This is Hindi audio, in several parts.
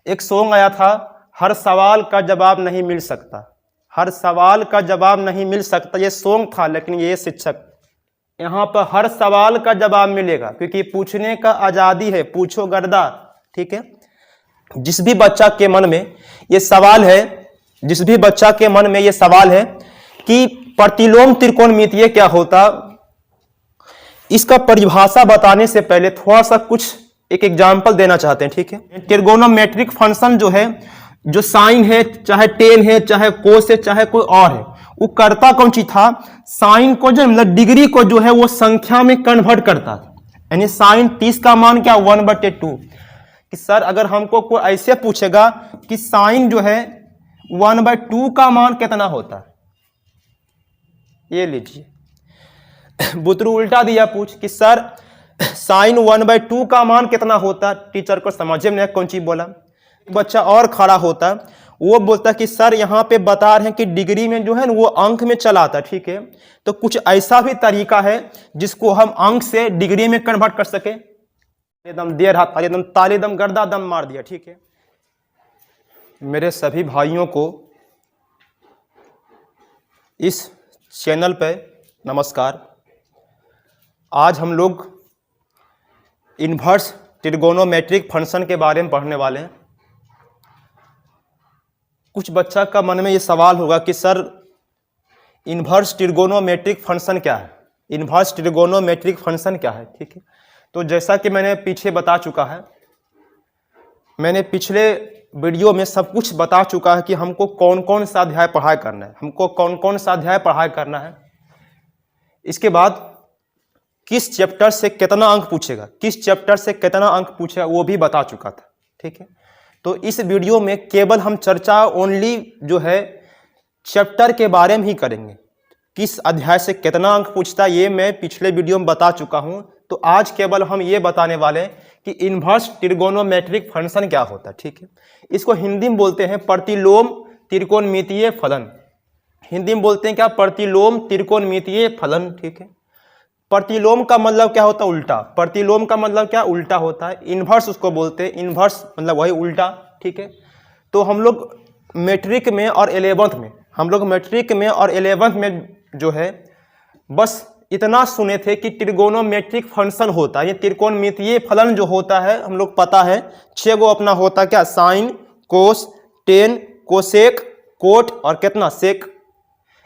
एक सॉन्ग आया था, हर सवाल का जवाब नहीं मिल सकता, हर सवाल का जवाब नहीं मिल सकता, ये सॉन्ग था। लेकिन ये शिक्षक यहाँ पर हर सवाल का जवाब मिलेगा, क्योंकि पूछने का आज़ादी है, पूछो गर्दा। ठीक है, जिस भी बच्चा के मन में ये सवाल है, जिस भी बच्चा के मन में ये सवाल है कि प्रतिलोम त्रिकोणमितीय क्या होता, इसका परिभाषा बताने से पहले थोड़ा सा कुछ एक एग्जाम्पल देना चाहते हैं। ठीक है, ट्रिगोनोमेट्रिक फंक्शन जो है, जो साइन है, चाहे टेन है, चाहे कोस है, चाहे कोई और है, वो करता कौन चीज था, साइन को जो मतलब डिग्री को जो है वो संख्या में कन्वर्ट करता था। यानी साइन 30 का मान क्या 1/2। कि सर अगर हमको कोई ऐसे पूछेगा कि साइन जो है 1/2 का मान कितना होता है, ये लीजिए बुतरू उल्टा दिया पूछ कि सर साइन 1/2 का मान कितना होता, टीचर को समझ में नहीं कौन चीज बोला। बच्चा और खड़ा होता, वो बोलता कि सर यहाँ पे बता रहे हैं कि डिग्री में जो है ना वो अंक में चला आता। ठीक है, तो कुछ ऐसा भी तरीका है जिसको हम अंक से डिग्री में कन्वर्ट कर सके। एकदम देर हाथ एकदम ताली दम गर्दा दम मार दिया। ठीक है, मेरे सभी भाइयों को इस चैनल पे नमस्कार। आज हम लोग इन्वर्स ट्रिगोनोमेट्रिक फंक्शन के बारे में पढ़ने वाले हैं। कुछ बच्चा का मन में ये सवाल होगा कि सर इन्वर्स ट्रिगोनोमेट्रिक फंक्शन क्या है, इन्वर्स ट्रिगोनोमेट्रिक फंक्शन क्या है। ठीक है, तो जैसा कि मैंने पीछे बता चुका है, मैंने पिछले वीडियो में सब कुछ बता चुका है कि हमको कौन कौन सा अध्याय पढ़ाई करना है, हमको कौन कौन सा अध्याय पढ़ाई करना है, इसके बाद किस चैप्टर से कितना अंक पूछेगा, किस चैप्टर से कितना अंक पूछेगा वो भी बता चुका था। ठीक है, तो इस वीडियो में केवल हम चर्चा ओनली जो है चैप्टर के बारे में ही करेंगे। किस अध्याय से कितना अंक पूछता है ये मैं पिछले वीडियो में बता चुका हूं। तो आज केवल हम ये बताने वाले हैं कि इन्वर्स ट्रिगोनोमेट्रिक फंक्शन क्या होता है। ठीक है, इसको हिंदी में बोलते हैं प्रतिलोम त्रिकोणमितीय फलन। हिंदी में बोलते हैं क्या, प्रतिलोम त्रिकोणमितीय फलन। ठीक है, प्रतिलोम का मतलब क्या होता है, उल्टा। प्रतिलोम का मतलब क्या, उल्टा होता है। इन्वर्स उसको बोलते हैं, इन्वर्स मतलब वही उल्टा। ठीक है, तो हम लोग मैट्रिक में और 11th में, हम लोग मैट्रिक में और 11th में जो है बस इतना सुने थे कि ट्रिगोनोमेट्रिक फंक्शन होता है। ये त्रिकोणमितीय फलन जो होता है हम लोग पता है 6 गो अपना होता क्या, साइन, कोस, टेन, कोसेक, कोट और कितना सेक।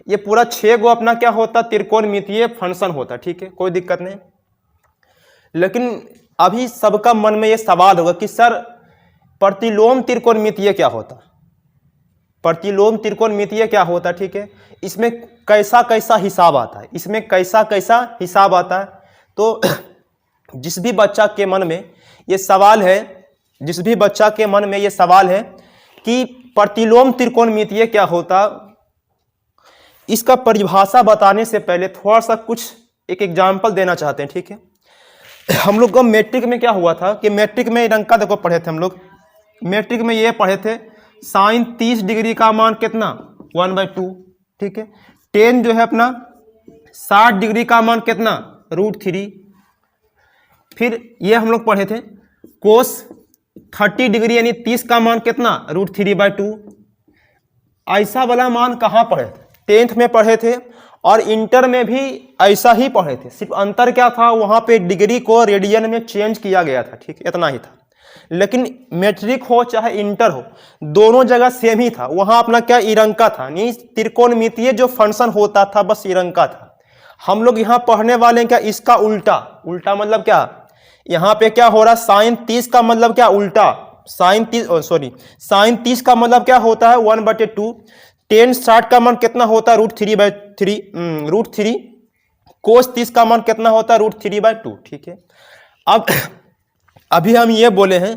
ये पूरा 6 गो अपना क्या होता, त्रिकोणमितीय फंक्शन होता। ठीक है, कोई दिक्कत नहीं। लेकिन अभी सबका मन में ये सवाल होगा कि सर प्रतिलोम त्रिकोणमितीय क्या होता, प्रतिलोम त्रिकोणमितीय क्या होता। ठीक है, इसमें कैसा कैसा हिसाब आता है, इसमें कैसा कैसा हिसाब आता है। तो जिस भी बच्चा के मन में ये सवाल है, जिस भी बच्चा के मन में ये सवाल है कि प्रतिलोम त्रिकोणमितीय क्या होता, इसका परिभाषा बताने से पहले थोड़ा सा कुछ एक एग्जाम्पल देना चाहते हैं। ठीक है, हम लोग को मैट्रिक में क्या हुआ था कि मैट्रिक में अंका देखो पढ़े थे हम लोग, मैट्रिक में ये पढ़े थे साइन 30 डिग्री का मान कितना 1/2। ठीक है, टेन जो है अपना 60 डिग्री का मान कितना √3। फिर ये हम लोग पढ़े थे कोस 30 डिग्री यानी 30 का मान कितना √3/2। ऐसा वाला मान कहाँ पढ़े थे, 10th में पढ़े थे और इंटर में भी ऐसा ही पढ़े थे। सिर्फ अंतर क्या था, वहाँ पे डिग्री को रेडियन में चेंज किया गया था। ठीक है, इतना ही था। लेकिन मैट्रिक हो चाहे इंटर हो, दोनों जगह सेम ही था। वहाँ अपना क्या इरंका था, नहीं त्रिकोणमितीय जो फंक्शन होता था बस इरंका था। हम लोग यहाँ पढ़ने वाले हैं क्या, इसका उल्टा। उल्टा मतलब क्या, यहाँ पे क्या हो रहा, साइन 30 का मतलब क्या उल्टा, साइन 30 का मतलब क्या होता है 1/2। टेन 60 का मान कितना होता है √3/3। कोस 30 का मान कितना होता है √3/2। ठीक है, अब अभी हम ये बोले हैं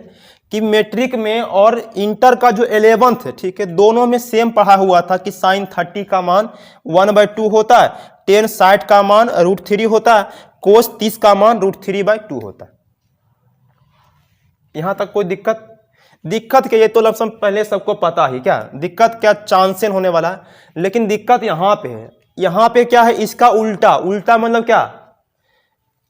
कि मैट्रिक में और इंटर का जो 11th है, ठीक है, दोनों में सेम पढ़ा हुआ था कि साइन 30 का मान 1/2 होता है, टेन 60 का मान √3 होता है, कोस 30 का मान √3/2 होता है। यहां तक कोई दिक्कत क्या, ये तो लमसम पहले सबको पता ही, क्या दिक्कत क्या चांसेन होने वाला है। लेकिन दिक्कत यहां पे है, यहां पे क्या है, इसका उल्टा। उल्टा मतलब क्या,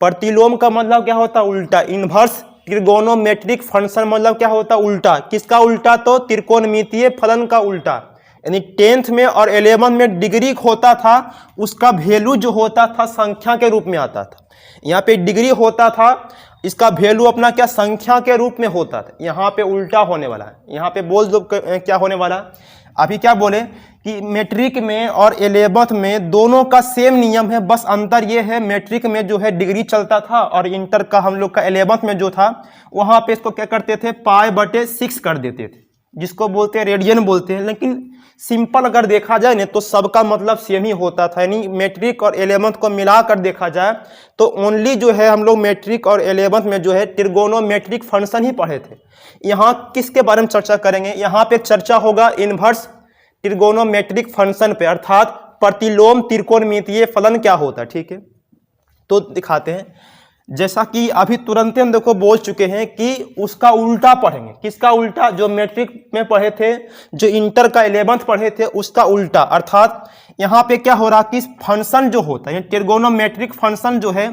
प्रतिलोम का मतलब क्या होता है उल्टा, इन्वर्स ट्रिगोनोमेट्रिक फंक्शन मतलब क्या होता है? उल्टा। किसका उल्टा? तो त्रिकोणमितीय फलन का उल्टा। यानी 10th में और 11th में डिग्री होता था, उसका वैल्यू जो होता था संख्या के रूप में आता था। यहाँ पे डिग्री होता था, इसका वैल्यू अपना क्या संख्या के रूप में होता था। यहाँ पे उल्टा होने वाला है। यहाँ पे बोल दो क्या होने वाला। अभी क्या बोले कि मैट्रिक में और 11th में दोनों का सेम नियम है, बस अंतर ये है मैट्रिक में जो है डिग्री चलता था और इंटर का हम लोग का 11th में जो था वहाँ पे इसको क्या करते थे? π/6 कर देते थे, जिसको बोलते हैं रेडियन बोलते हैं। लेकिन सिंपल अगर देखा जाए ना तो सबका मतलब सेम ही होता था। यानी मैट्रिक और 11th को मिलाकर देखा जाए तो ओनली जो है हम लोग मैट्रिक और 11th में जो है ट्रिगोनोमेट्रिक फंक्शन ही पढ़े थे। यहाँ किसके बारे में चर्चा करेंगे? यहाँ पे चर्चा होगा इनवर्स ट्रिगोनोमेट्रिक फंक्शन पे, अर्थात प्रतिलोम त्रिकोणमितीय फलन क्या होता है। ठीक है, तो दिखाते हैं। जैसा कि अभी तुरंत हम देखो बोल चुके हैं कि उसका उल्टा पढ़ेंगे। किसका उल्टा? जो मैट्रिक में पढ़े थे, जो इंटर का 11th पढ़े थे, उसका उल्टा। अर्थात यहाँ पे क्या हो रहा कि फंक्शन जो होता है ट्रिगोनोमेट्रिक फंक्शन जो है,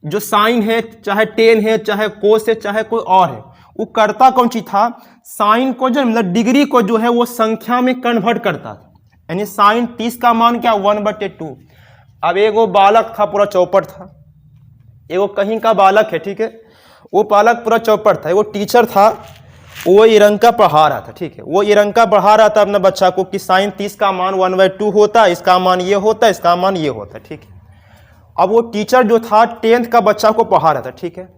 जो साइन है, चाहे टेन है, चाहे कोस है, चाहे कोई और है, वो करता कौन चीज था? साइन को जो मतलब डिग्री को जो है वो संख्या में कन्वर्ट करता था। यानी साइन 30 का मान क्या? 1/2। अब एगो बालक था, पूरा चौपट था, एगो कहीं का बालक है। ठीक है, वो बालक पूरा चौपट था, वो टीचर था, वो इरंका पढ़ा रहा था। ठीक है, वो इरंका पढ़ा रहा था अपने बच्चा को कि साइन 30 का मान 1/2 होता है, इसका मान ये होता है, इसका मान ये होता है। ठीक है, अब वो टीचर जो था 10th का बच्चा को पढ़ा रहा था। ठीक है,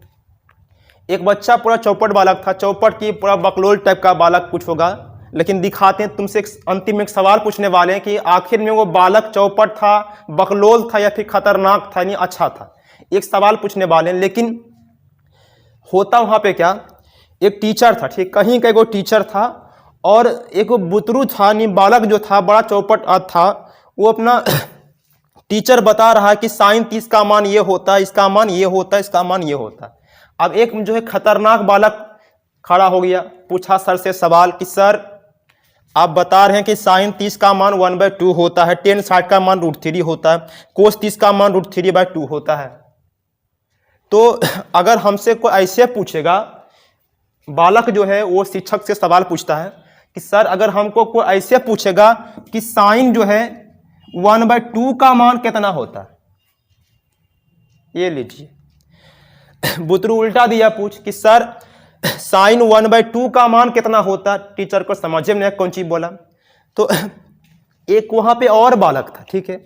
एक बच्चा पूरा चौपट बालक था, चौपट की पूरा बकलोल टाइप का बालक कुछ होगा। लेकिन दिखाते हैं तुमसे अंतिम एक सवाल पूछने वाले हैं कि आखिर में वो बालक चौपट था, बकलोल था, या फिर खतरनाक था, यानी अच्छा था। एक सवाल पूछने वाले हैं। लेकिन होता वहां पे क्या? एक टीचर था, ठीक, कहीं का एगो टीचर था और एक बुतरू था, नहीं बालक जो था बड़ा चौपट था, वो अपना टीचर बता रहा है कि साइन 30 का मान ये होता है, इसका मान ये होता है, इसका मान ये होता है। अब एक जो है खतरनाक बालक खड़ा हो गया, पूछा सर से सवाल कि सर आप बता रहे हैं कि साइन 30 का मान 1/2 होता है, टेन 60 का मान √3 होता है, कोस 30 का मान √3/2 होता है। तो अगर हमसे कोई ऐसे पूछेगा, बालक जो है वो शिक्षक से सवाल पूछता है कि सर अगर हमको कोई ऐसे पूछेगा कि साइन जो है 1/2 का मान कितना होता है, ये लीजिए बुतरू उल्टा दिया पूछ कि सर साइन 1/2 का मान कितना होता। टीचर को समझ में नहीं कौन चीज बोला। तो एक वहां पे और बालक था, ठीक है,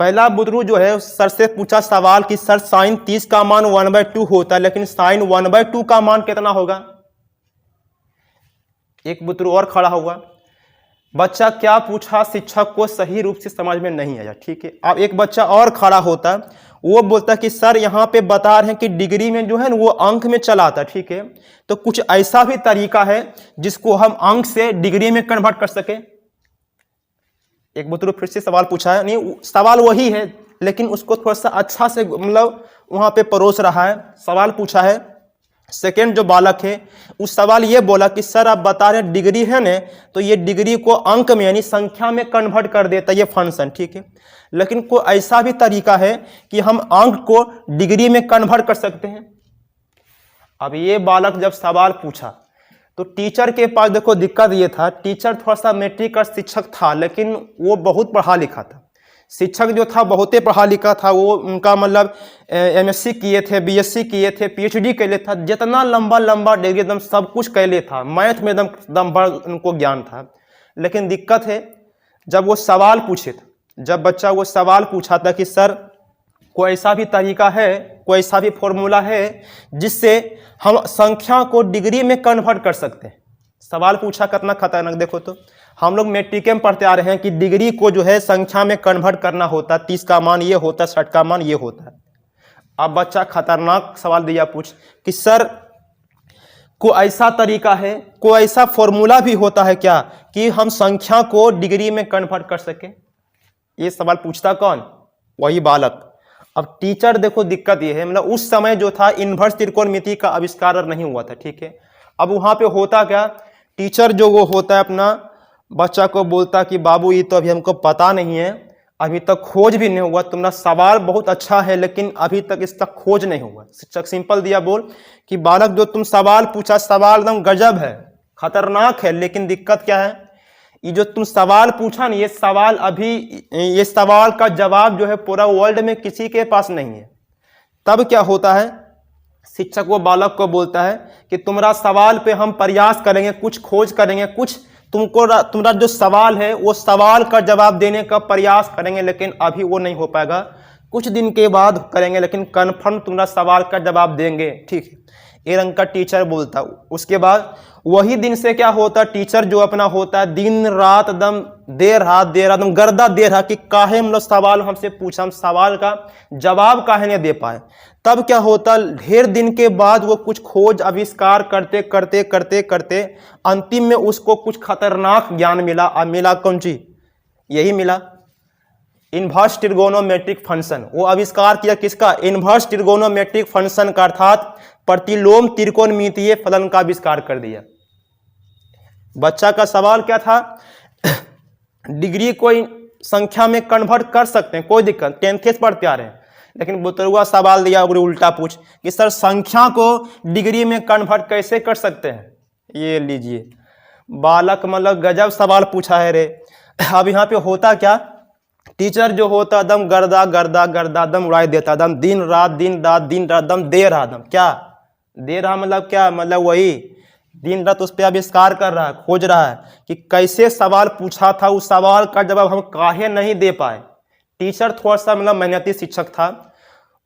पहला बुतरू जो है सर से पूछा सवाल कि सर साइन 30 का मान 1/2 होता है, लेकिन साइन 1/2 का मान कितना होगा। एक बुतरू और खड़ा हुआ, बच्चा क्या पूछा शिक्षक को सही रूप से समझ में नहीं आया। ठीक है, अब एक बच्चा और खड़ा होता, वो बोलता कि सर यहाँ पे बता रहे हैं कि डिग्री में जो है ना वो अंक में चलाता। ठीक है, तो कुछ ऐसा भी तरीका है जिसको हम अंक से डिग्री में कन्वर्ट कर सके। एक बुतरू फिर से सवाल पूछा है, नहीं सवाल वही है लेकिन उसको थोड़ा सा अच्छा से मतलब वहां पे परोस रहा है, सवाल पूछा है। सेकेंड जो बालक है उस सवाल ये बोला कि सर आप बता रहे हैं डिग्री है ना, तो ये डिग्री को अंक में यानी संख्या में कन्वर्ट कर देता ये फंक्शन। ठीक है, लेकिन कोई ऐसा भी तरीका है कि हम अंक को डिग्री में कन्वर्ट कर सकते हैं। अब ये बालक जब सवाल पूछा तो टीचर के पास देखो दिक्कत ये था, टीचर थोड़ा सा मैट्रिक का शिक्षक था लेकिन वो बहुत पढ़ा लिखा था। शिक्षक जो था बहुत ही पढ़ा लिखा था, वो उनका मतलब MSc किए थे, BSc किए थे, PhD कैले था, जितना लंबा लंबा डिग्री एकदम सब कुछ कैले था, मैथ में एकदम बड़ा उनको ज्ञान था। लेकिन दिक्कत है जब वो सवाल पूछे थे, जब बच्चा वो सवाल पूछा था कि सर कोई ऐसा भी तरीका है, कोई ऐसा भी फॉर्मूला है जिससे हम संख्या को डिग्री में कन्वर्ट कर सकते हैं। सवाल पूछा कितना खतरनाक। देखो तो हम लोग मैट्रिक में पढ़ते आ रहे हैं कि डिग्री को जो है संख्या में कन्वर्ट करना होता, 30 का मान ये होता, 60 का मान ये होता है। अब बच्चा खतरनाक सवाल दिया पूछ कि सर कोई ऐसा तरीका है, कोई ऐसा फॉर्मूला भी होता है क्या कि हम संख्या को डिग्री में कन्वर्ट कर सके। ये सवाल पूछता कौन? वही बालक। अब टीचर देखो दिक्कत ये है, मतलब उस समय जो था इनवर्स त्रिकोणमिति का आविष्कार नहीं हुआ था। ठीक है, अब वहां पे होता क्या, टीचर जो वो होता है अपना बच्चा को बोलता कि बाबू ये तो अभी हमको पता नहीं है, अभी तक खोज भी नहीं हुआ। तुम्हारा सवाल बहुत अच्छा है लेकिन अभी तक इसका खोज नहीं हुआ। शिक्षक सिंपल दिया बोल कि बालक जो तुम सवाल पूछा, सवाल एकदम गजब है, खतरनाक है, लेकिन दिक्कत क्या है, ये जो तुम सवाल पूछा ना, ये सवाल अभी, ये सवाल का जवाब जो है पूरा वर्ल्ड में किसी के पास नहीं है। तब क्या होता है, शिक्षक वो बालक को बोलता है कि तुम्हारा सवाल पे हम प्रयास करेंगे, कुछ खोज करेंगे, कुछ तुम्हारा जो सवाल है वो सवाल का जवाब देने का प्रयास करेंगे, लेकिन अभी वो नहीं हो पाएगा, कुछ दिन के बाद करेंगे, लेकिन कन्फर्म तुम्हारा सवाल का जवाब देंगे, ठीक है। ए रंग का टीचर बोलता। उसके बाद वही दिन से क्या होता, टीचर जो अपना होता है दिन रात एकदम देर रात एकदम गर्दा दे रहा कि काहे मतलब सवाल हमसे पूछा, हम सवाल का जवाब काहे नहीं दे पाए। तब क्या होता, ढेर दिन के बाद वो कुछ खोज आविष्कार करते करते करते करते अंतिम में उसको कुछ खतरनाक ज्ञान मिला। अब मिला कौन चीज, यही मिला इन्वर्स ट्रिगोनोमेट्रिक फंक्शन। वो आविष्कार किया किसका, इन्वर्स ट्रिगोनोमेट्रिक फंक्शन का, अर्थात प्रतिलोम त्रिकोणमितीय फलन का आविष्कार कर दिया। बच्चा का सवाल क्या था, डिग्री कोई संख्या में कन्वर्ट कर सकते हैं, कोई दिक्कत, 10th पढ़ते आ रहे हैं, लेकिन बुतरुआ सवाल दिया उल्टा पूछ कि सर संख्या को डिग्री में कन्वर्ट कैसे कर सकते हैं। ये लीजिए बालक मतलब गजब सवाल पूछा है रे। अब यहाँ पे होता क्या, टीचर जो होता एकदम गर्दा गर्दा गर्दा एकदम उड़ाई देता, एकदम दिन रात एकदम दे रहा, एकदम क्या दे रहा, मतलब क्या, मतलब वही दिन रात उस पर आविष्कार कर रहा है, खोज रहा है कि कैसे सवाल पूछा था, उस सवाल का जवाब हम काहे नहीं दे पाए। टीचर थोड़ा सा मतलब मेहनती शिक्षक था,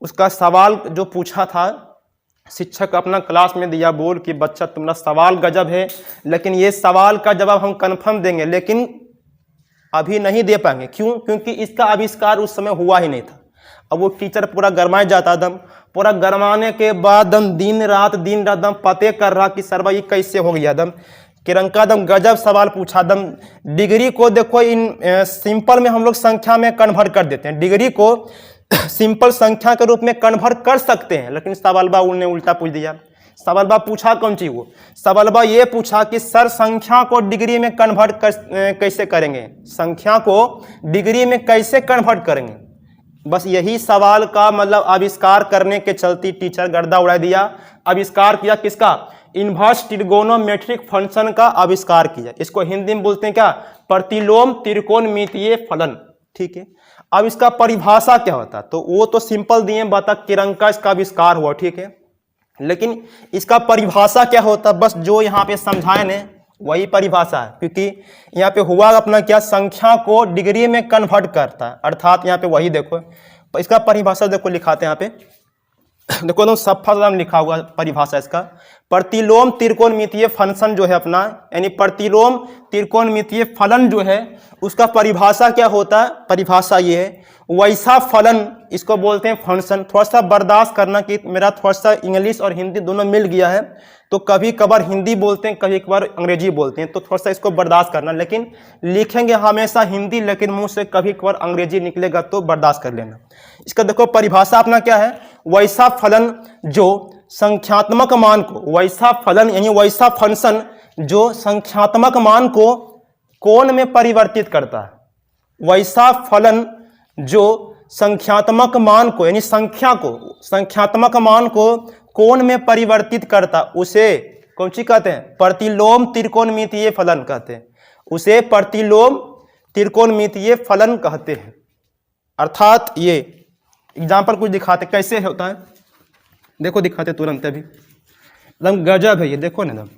उसका सवाल जो पूछा था शिक्षक अपना क्लास में दिया बोल कि बच्चा तुम्हारा सवाल गजब है, लेकिन ये सवाल का जवाब हम कन्फर्म देंगे, लेकिन अभी नहीं दे पाएंगे। क्यों, क्योंकि इसका आविष्कार उस समय हुआ ही नहीं था। अब वो टीचर पूरा गरमाए जाता, दम पूरा गरमाने के बाद दम दिन रात दम पते कर रहा कि सर भाई कैसे हो गया, दम किरंका दम गजब सवाल पूछा। दम डिग्री को देखो इन सिंपल में हम लोग संख्या में कन्वर्ट कर देते हैं, डिग्री को सिंपल संख्या के रूप में कन्वर्ट कर सकते हैं, लेकिन सवालबा उन्होंने उल्टा पूछ दिया। सवालबा पूछा कौन सी, वो सवालबा ये पूछा कि सर संख्या को डिग्री में कन्वर्ट कैसे करेंगे, संख्या को डिग्री में कैसे कन्वर्ट करेंगे। बस यही सवाल का मतलब आविष्कार करने के चलते टीचर गर्दा उड़ा दिया। आविष्कार किया किसका, इन्वर्स ट्रिगोनोमेट्रिक फंक्शन का आविष्कार किया। इसको हिंदी में बोलते हैं क्या, प्रतिलोम त्रिकोणमितीय फलन, ठीक है। अब इसका परिभाषा क्या होता, तो वो तो सिंपल दिए बता किरंका इसका आविष्कार हुआ, ठीक है, लेकिन इसका परिभाषा क्या होता, बस जो यहाँ पे समझाए ने वही परिभाषा है, क्योंकि यहाँ पे हुआ अपना क्या, संख्या को डिग्री में कन्वर्ट करता है, अर्थात यहाँ पे वही देखो इसका परिभाषा देखो लिखाते हैं यहाँ पे, देखो एकदम सफा लिखा हुआ परिभाषा इसका। प्रतिलोम त्रिकोणमितीय फंक्शन जो है अपना, यानी प्रतिलोम त्रिकोणमितीय फलन जो है उसका परिभाषा क्या होता है, परिभाषा ये है वैसा फलन, इसको बोलते हैं फंक्शन। थोड़ा सा बर्दाश्त करना कि मेरा थोड़ा सा इंग्लिश और हिंदी दोनों मिल गया है, तो कभी कभार हिंदी बोलते हैं, कभी कभार अंग्रेजी बोलते हैं, तो थोड़ा सा इसको बर्दाश्त करना, लेकिन लिखेंगे हमेशा हिंदी, लेकिन मुंह से कभी कभार अंग्रेजी निकलेगा तो बर्दाश्त कर लेना। इसका देखो परिभाषा अपना क्या है, वैसा फलन जो संख्यात्मक मान को, वैसा फलन यानी वैसा फंक्शन जो संख्यात्मक मान को कोण में परिवर्तित करता है, वैसा फलन जो संख्यात्मक मान को यानी संख्या को, संख्यात्मक मान को कोण में परिवर्तित करता, उसे कौन सी कहते हैं, प्रतिलोम त्रिकोणमितीय फलन कहते हैं, उसे प्रतिलोम त्रिकोणमितीय फलन कहते हैं। अर्थात ये एग्जाम्पल कुछ दिखाते कैसे होता है, देखो दिखाते तुरंत अभी, एकदम गजब है ये, देखो ना एकदम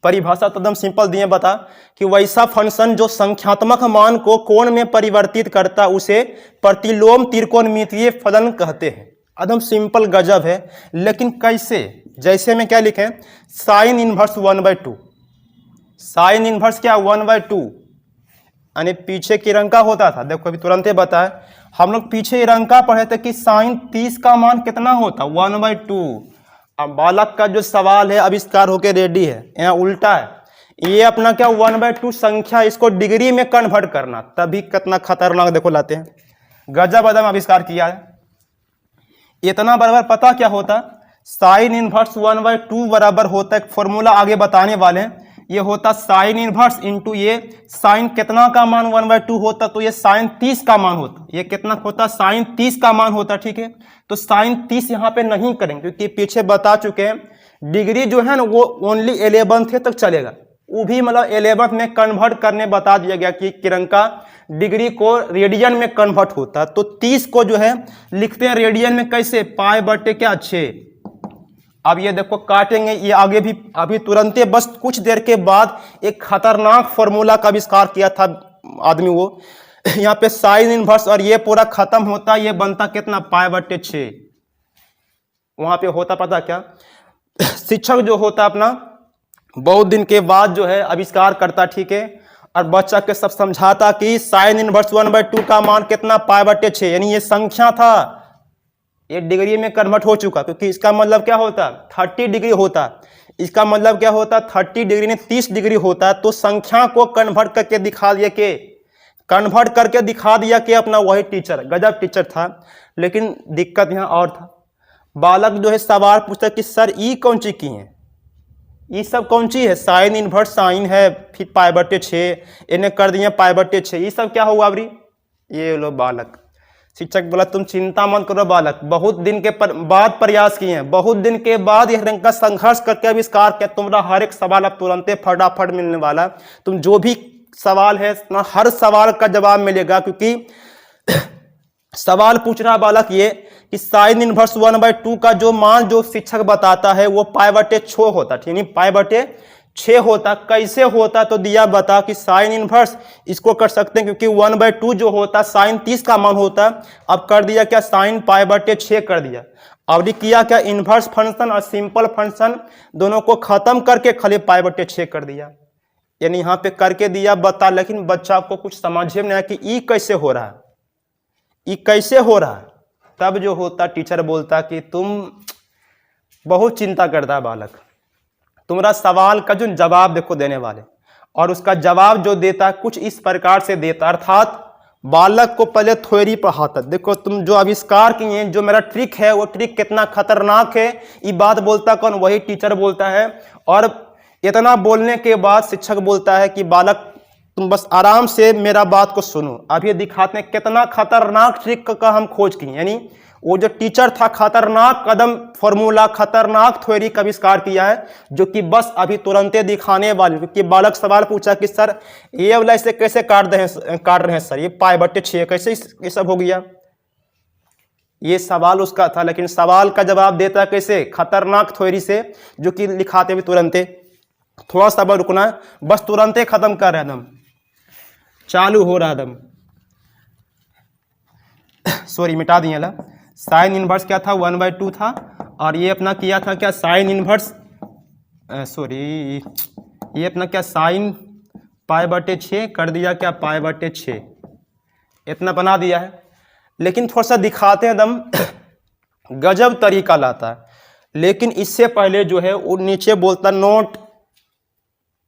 परिभाषा तो एकदम सिंपल दिए बता कि वैसा फंक्शन जो संख्यात्मक मान को कोण में परिवर्तित करता उसे प्रतिलोम त्रिकोणमितीय फलन कहते हैं। एकदम सिंपल गजब है, लेकिन कैसे, जैसे में क्या लिखे, साइन इनवर्स 1/2, साइन इनवर्स क्या 1/2, यानी पीछे किरंका होता था, देखो अभी तुरंत बताए, हम लोग पीछे किरंका पढ़े थे कि साइन 30 का मान कितना होता 1/2। अब बालक का जो सवाल है आविष्कार होके रेडी है, यहाँ उल्टा है, ये अपना क्या 1/2 संख्या, इसको डिग्री में कन्वर्ट करना, तभी कितना खतरनाक देखो लाते हैं, गजब अदम आविष्कार किया है। इतना बराबर पता क्या होता, साइन इनवर्स 1/2 बराबर होता है, एक फॉर्मूला आगे बताने वाले हैं, ये होता साइन इनवर्स इंटू ये साइन कितना का मान 1/2 होता, तो ये साइन 30 का मान होता। ये कितना होता, साइन 30 का मान होता, ठीक है। तो साइन 30 यहाँ पे नहीं करेंगे क्योंकि पीछे बता चुके हैं डिग्री जो है ना वो ओनली 11th तक चलेगा, वो भी मतलब 11th में कन्वर्ट करने बता दिया गया कि किरण का डिग्री को रेडियन में कन्वर्ट होता। तो 30 को जो है लिखते हैं रेडियन में कैसे, π/6। अब ये देखो काटेंगे, ये आगे भी अभी तुरंत बस कुछ देर के बाद एक खतरनाक फॉर्मूला का आविष्कार किया था आदमी वो, यहाँ पे साइन इनवर्स और ये पूरा खत्म होता, ये बनता कितना π/6। वहां पे होता पता क्या, शिक्षक जो होता अपना बहुत दिन के बाद जो है आविष्कार करता, ठीक है, और बच्चा के सब समझाता कि साइन इनवर्स 1/2 का मान कितना π/6, यानी ये संख्या था, ये डिग्री में कन्वर्ट हो चुका, क्योंकि इसका मतलब क्या होता 30 डिग्री होता। इसका मतलब क्या होता 30 डिग्री में 30 डिग्री होता। तो संख्या को कन्वर्ट करके दिखा दिया कि अपना वही टीचर गजब टीचर था। लेकिन दिक्कत यहाँ और था, बालक जो है सवाल पूछता कि सर ई कौन सी की है, ये सब कौन सी है, साइन इनवर्स साइन है, फिर π/6 इन्हें कर दिया π/6, ये सब क्या हुआ अबरी। ये लो बालक, शिक्षक बोला तुम चिंता मत करो बालक, बहुत दिन के बाद प्रयास किए हैं, बहुत दिन के बाद यह रंग का संघर्ष करके आविष्कार किया, तुम्हारा हर एक सवाल अब तुरंत फटाफट मिलने वाला। तुम जो भी सवाल है ना हर सवाल का जवाब मिलेगा, क्योंकि सवाल पूछ रहा बालक ये कि साइन इनवर्स 1/2 का जो मान जो शिक्षक बताता है वो π/6 होता, ठीक है, π/6 होता। कैसे होता तो दिया बता कि साइन इनवर्स इसको कर सकते हैं क्योंकि 1/2 जो होता साइन 30 का मान होता। अब कर दिया क्या, साइन π/6 कर दिया। अब किया क्या, इनवर्स फंक्शन और सिंपल फंक्शन दोनों को खत्म करके खाली π/6 कर दिया, यानी यहाँ पे करके दिया बता। लेकिन बच्चा को कुछ समझ में नहीं आया कि ई कैसे हो रहा है, ई कैसे हो रहा है। तब जो होता टीचर बोलता कि तुम बहुत चिंता करता है बालक, तुम्हारा सवाल का जो जवाब देखो देने वाले, और उसका जवाब जो देता है कुछ इस प्रकार से देता, अर्थात बालक को पहले थ्योरी पढ़ाता। देखो तुम जो आविष्कार किए, जो मेरा ट्रिक है वो ट्रिक कितना खतरनाक है, ये बात बोलता कौन, वही टीचर बोलता है। और इतना बोलने के बाद शिक्षक बोलता है कि बालक तुम बस आराम से मेरा बात को सुनो, अभी दिखाते हैं कितना खतरनाक ट्रिक का हम खोज किए। यानी वो जो टीचर था खतरनाक कदम फॉर्मूला खतरनाक थ्योरी का आविष्कार किया है, जो कि बस अभी तुरंत दिखाने वाले। क्योंकि बालक सवाल पूछा कि सर ये वाला इसे कैसे काट रहे हैं सर, ये π/6 कैसे ये सब हो गया, ये सवाल उसका था। लेकिन सवाल का जवाब देता कैसे, खतरनाक थ्योरी से, जो कि लिखाते भी तुरंत। थोड़ा सा रुकना है, बस तुरंत खत्म कर रहे एकदम, चालू हो रहा एकदम, सॉरी मिटा दिए ला। साइन इनवर्स क्या था 1/2 था, और ये अपना किया था क्या साइन इनवर्स, सॉरी ये अपना क्या साइन π/6 कर दिया क्या π/6, इतना बना दिया है। लेकिन थोड़ा सा दिखाते हैं एकदम गजब तरीका लाता है। लेकिन इससे पहले जो है वो नीचे बोलता नोट,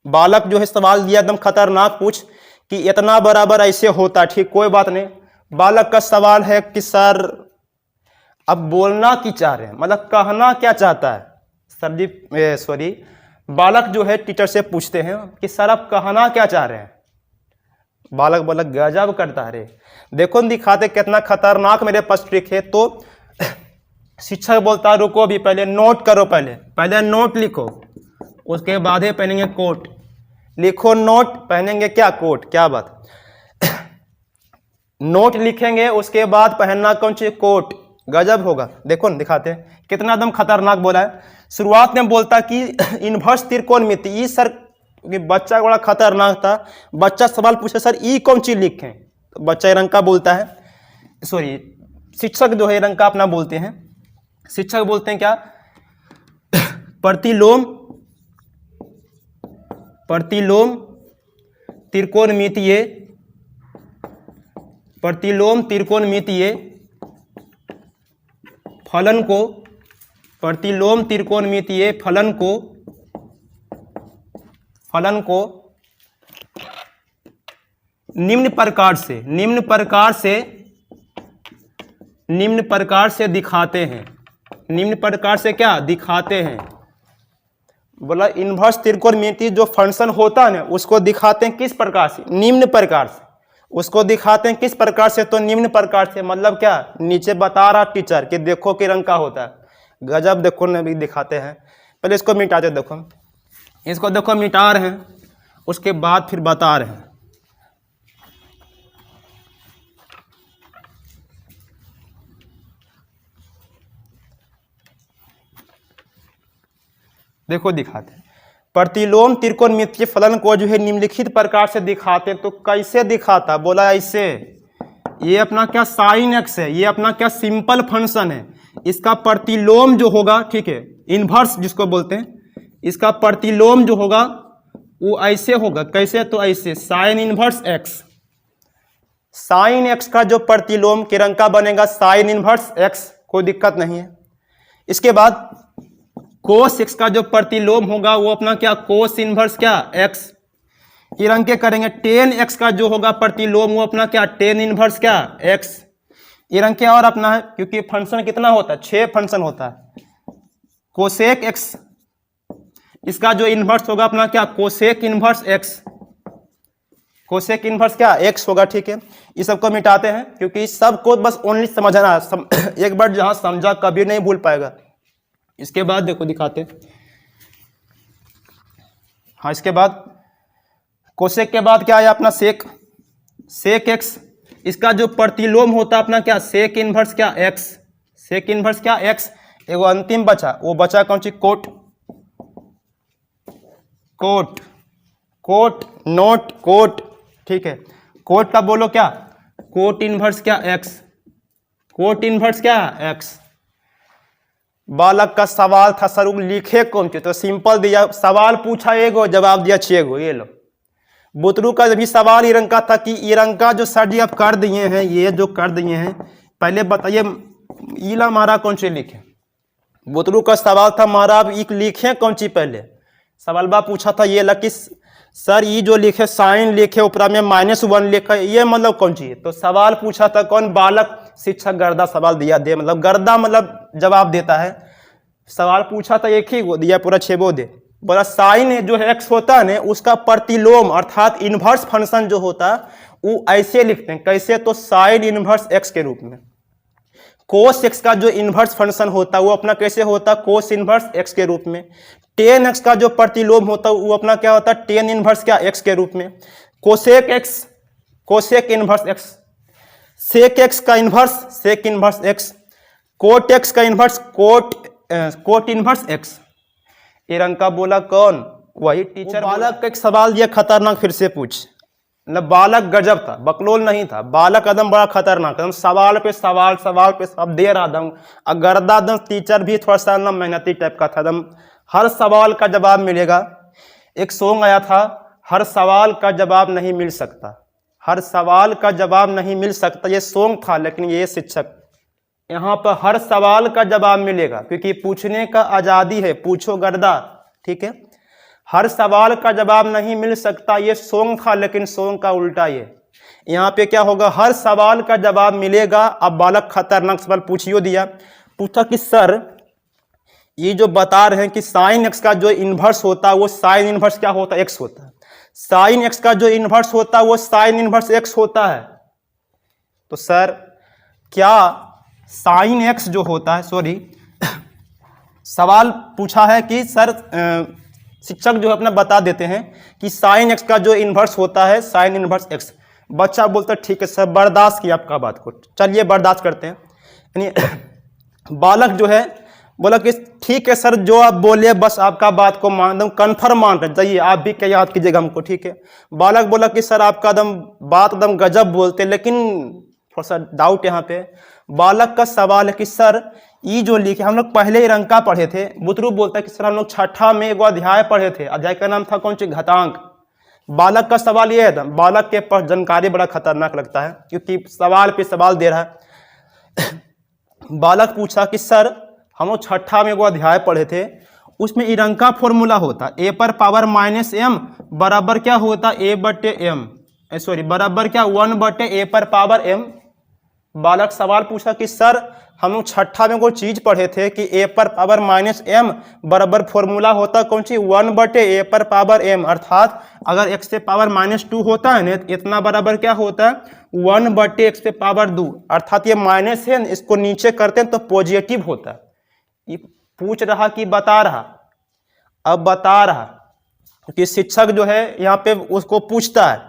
बालक जो है सवाल दिया एकदम खतरनाक पूछ कि इतना बराबर ऐसे होता, ठीक कोई बात नहीं। बालक का सवाल है कि सर अब बोलना क्या चाह रहे हैं, मतलब कहना क्या चाहता है सर जी, सॉरी बालक जो है टीचर से पूछते हैं कि सर आप कहना क्या चाह रहे हैं। बालक बोला गजब करता है रे, देखो दिखाते कितना खतरनाक मेरे पास ट्रिक है। तो शिक्षक बोलता रुको भी पहले नोट करो, पहले नोट लिखो, उसके बाद ही पहनेंगे कोट। लिखो नोट, पहनेंगे क्या कोट, क्या बात। नोट लिखेंगे उसके बाद पहनना कौन सी कोट, गजब होगा। देखो न दिखाते हैं कितना एकदम खतरनाक बोला है। शुरुआत में बोलता कि इनवर्स त्रिकोणमिति, ई सर बच्चा बड़ा खतरनाक था। बच्चा सवाल पूछे सर ई कौन चीज लिखें, तो बच्चा रंग का बोलता है, सॉरी शिक्षक जो है रंग का अपना बोलते हैं। शिक्षक बोलते हैं क्या, प्रतिलोम त्रिकोणमितीय, प्रतिलोम त्रिकोणमितीय फलन को, प्रतिलोम त्रिकोणमितीय फलन को निम्न प्रकार से दिखाते हैं। निम्न प्रकार से क्या दिखाते हैं, बोला इन्वर्स त्रिकोणमितीय जो फंक्शन होता है ना उसको दिखाते हैं किस प्रकार से, निम्न प्रकार से। उसको दिखाते हैं किस प्रकार से, तो निम्न प्रकार से। मतलब क्या, नीचे बता रहा टीचर कि देखो कि रंग का होता है। गजब, देखो ना भी दिखाते हैं। पहले इसको मिटाते, देखो इसको देखो मिटा रहे हैं, उसके बाद फिर बता रहे हैं। देखो दिखाते हैं, प्रतिलोम त्रिकोणमितीय फलन को जो है निम्नलिखित प्रकार से दिखाते हैं। तो कैसे दिखाता, बोला ऐसे, ये अपना क्या साइन एक्स है, ये अपना क्या सिंपल फंक्शन है। इसका प्रतिलोम जो होगा, ठीक है, इन्वर्स जिसको बोलते हैं, इसका प्रतिलोम जो होगा वो ऐसे होगा। कैसे, तो ऐसे sign inverse x. Sine x का जो प्रतिलोम किरण का बनेगा साइन इन्वर्स एक्स, कोई दिक्कत नहीं है। इसके बाद कोस एक्स का जो प्रतिलोम होगा वो अपना क्या, कोस इन्वर्स क्या एक्स। किरण के करेंगे टेन एक्स का जो होगा प्रतिलोम वो अपना क्या, टेन इन्वर्स क्या एक्स। इरंग के और अपना है, क्योंकि फंक्शन कितना होता है, 6 फंक्शन होता है। कोसेक एक्स, इसका जो इन्वर्स होगा अपना क्या, cosec inverse x. Cosec inverse क्या एक्स होगा, ठीक है। इस सबको मिटाते हैं क्योंकि सबको बस ओनली समझना एक बार जहां समझा कभी नहीं भूल पाएगा। इसके बाद देखो दिखाते हैं, हाँ इसके बाद कोसेक के बाद क्या आया अपना सेक, सेक एक्स। इसका जो प्रतिलोम होता है अपना क्या, सेक इन्वर्स क्या एक्स, सेक इन्वर्स क्या एक्स। एगो अंतिम बचा, वो बचा कौन सी, cot, cot, cot note cot, ठीक है। कोट का बोलो क्या, कोट इन्वर्स क्या एक्स, कोट इन्वर्स क्या एक्स। बालक का सवाल था सर लिखे कौन सी, तो सिंपल दिया, सवाल पूछा एगो जवाब दिया 6 गो। ये लो बुतरू का भी सवाल इरंग का था कि इरंग का जो सर जी आप कर दिए हैं, ये जो कर दिए हैं, पहले बताइए ईला मारा कौन सी लिखे। बुतरू का सवाल था मारा आप एक लिखे कौन सी, पहले सवाल पूछा था ये लकी सर ये जो लिखे साइन लिखे ऊपर में -1 लिखा, ये मतलब कौन सी है। तो सवाल पूछा था कौन, बालक। शिक्षक गर्दा सवाल दिया दे, मतलब गर्दा मतलब जवाब देता है। सवाल पूछा था एक ही वो दिया, पूरा 6 वो दे। बोला साइन जो है एक्स होता है ना उसका प्रतिलोम अर्थात इन्वर्स फंक्शन जो होता है वो ऐसे लिखते हैं। कैसे, तो साइन इन्वर्स एक्स के रूप में। कोस एक्स का जो इन्वर्स फंक्शन होता है वो अपना कैसे होता है, कोस इन्वर्स एक्स के रूप में। टेन एक्स का जो प्रतिलोम होता है वो अपना क्या होता है, टेन इन्वर्स क्या एक्स के रूप में। Cosec x, cosec inverse x. Sec x का inverse, sec inverse x. Cot x का इन्वर्स, कोट इन्वर्स एक्स। इरंग का बोला कौन, वही टीचर। बालक का एक सवाल दिया खतरनाक, फिर से पूछ। मतलब बालक गजब था, बकलोल नहीं था, बालक एकदम बड़ा खतरनाक, एकदम सवाल पे सवाल, सवाल पे सब दे रहा था। अगरदा एकदम टीचर भी थोड़ा सा एकदम मेहनती टाइप का था, एकदम हर सवाल का जवाब मिलेगा। एक सॉन्ग आया था, हर सवाल का जवाब नहीं मिल सकता, हर सवाल का जवाब नहीं मिल सकता, ये सॉन्ग था। लेकिन ये शिक्षक यहाँ पर हर सवाल का जवाब मिलेगा क्योंकि पूछने का आज़ादी है, पूछो गर्दा, ठीक है। हर सवाल का जवाब नहीं मिल सकता, ये सॉन्ग था, लेकिन सॉन्ग का उल्टा ये यहाँ पे क्या होगा, हर सवाल का जवाब मिलेगा। अब बालक खतरनाक सवाल पूछियो दिया, पूछा कि सर ये जो बता रहे हैं कि साइन एक्स का जो इन्वर्स होता है वो साइन इन्वर्स क्या होता है, एक्स होता है। साइन एक्स का जो इन्वर्स होता है वो साइन इन्वर्स एक्स होता है। तो सर क्या साइन एक्स जो होता है, सॉरी सवाल पूछा है कि सर शिक्षक जो है अपना बता देते हैं कि साइन एक्स का जो इन्वर्स होता है साइन इन्वर्स एक्स। बच्चा बोलता है ठीक है सर, बर्दाश्त किया आपका बात को, चलिए बर्दाश्त करते हैं। यानी बालक जो है बोला कि ठीक है सर, जो आप बोले बस आपका बात को मान दम कन्फर्म मान रहे, जाइए आप भी क्या याद कीजिएगा हमको, ठीक है। बालक बोला कि सर आपका एकदम बात एकदम गजब बोलते, लेकिन थोड़ा सा डाउट यहाँ पे। बालक का सवाल है कि सर ये जो लिखे, हम लोग पहले इरंका पढ़े थे। बुतरू बोलता है कि सर हम लोग 6ठा में एगो अध्याय पढ़े थे, अध्याय का नाम था कौन सी, घातांक। बालक का सवाल ये है, बालक के पास जानकारी बड़ा खतरनाक लगता है क्योंकि सवाल पे सवाल दे रहा है। बालक पूछा कि सर हम लोग 6ठा में एगो अध्याय पढ़े थे, उसमें इरंका फॉर्मूला होता ए पर पावर -m बराबर क्या होता, a/m, सॉरी बराबर क्या 1/a पर पावर m। बालक सवाल पूछा कि सर हम लोग छठा में कोई चीज पढ़े थे कि a पर पावर -m बराबर फॉर्मूला होता कौन सी 1/a पर पावर m, अर्थात अगर x से पावर -2 होता है ना इतना बराबर क्या होता है 1/x पे पावर 2, अर्थात ये माइनस है इसको नीचे करते हैं तो पॉजिटिव होता है। ये पूछ रहा कि बता रहा, अब बता रहा कि शिक्षक जो है यहाँ पे उसको पूछता है,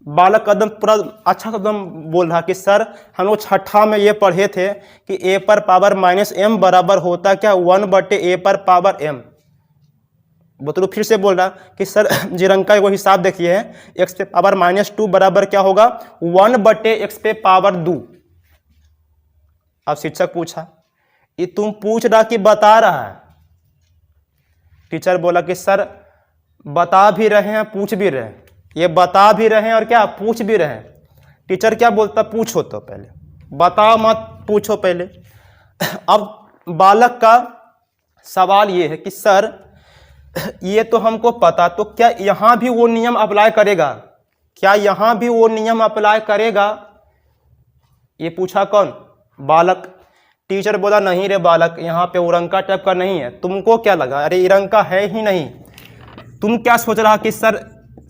बालक कदम पूरा अच्छा कदम बोल रहा कि सर हम लोग छठा में ये पढ़े थे कि a पर पावर -m बराबर होता क्या 1/a पर पावर m। बतलू फिर से बोल रहा कि सर जिरंका को हिसाब देखिए x पे पावर -2 बराबर क्या होगा 1/x पे पावर 2। अब शिक्षक पूछा ये तुम पूछ रहा कि बता रहा है। टीचर बोला कि सर बता भी रहे हैं पूछ भी रहे हैं, ये बता भी रहे हैं और क्या पूछ भी रहे हैं। टीचर क्या बोलता पूछो तो पहले, बताओ मत पूछो पहले। अब बालक का सवाल ये है कि सर ये तो हमको पता, तो क्या यहाँ भी वो नियम अप्लाई करेगा, क्या यहाँ भी वो नियम अप्लाई करेगा, ये पूछा कौन बालक। टीचर बोला नहीं रे बालक यहाँ पे उरंका टाइप का नहीं है, तुमको क्या लगा अरे इरंका है ही नहीं, तुम क्या सोच रहा कि सर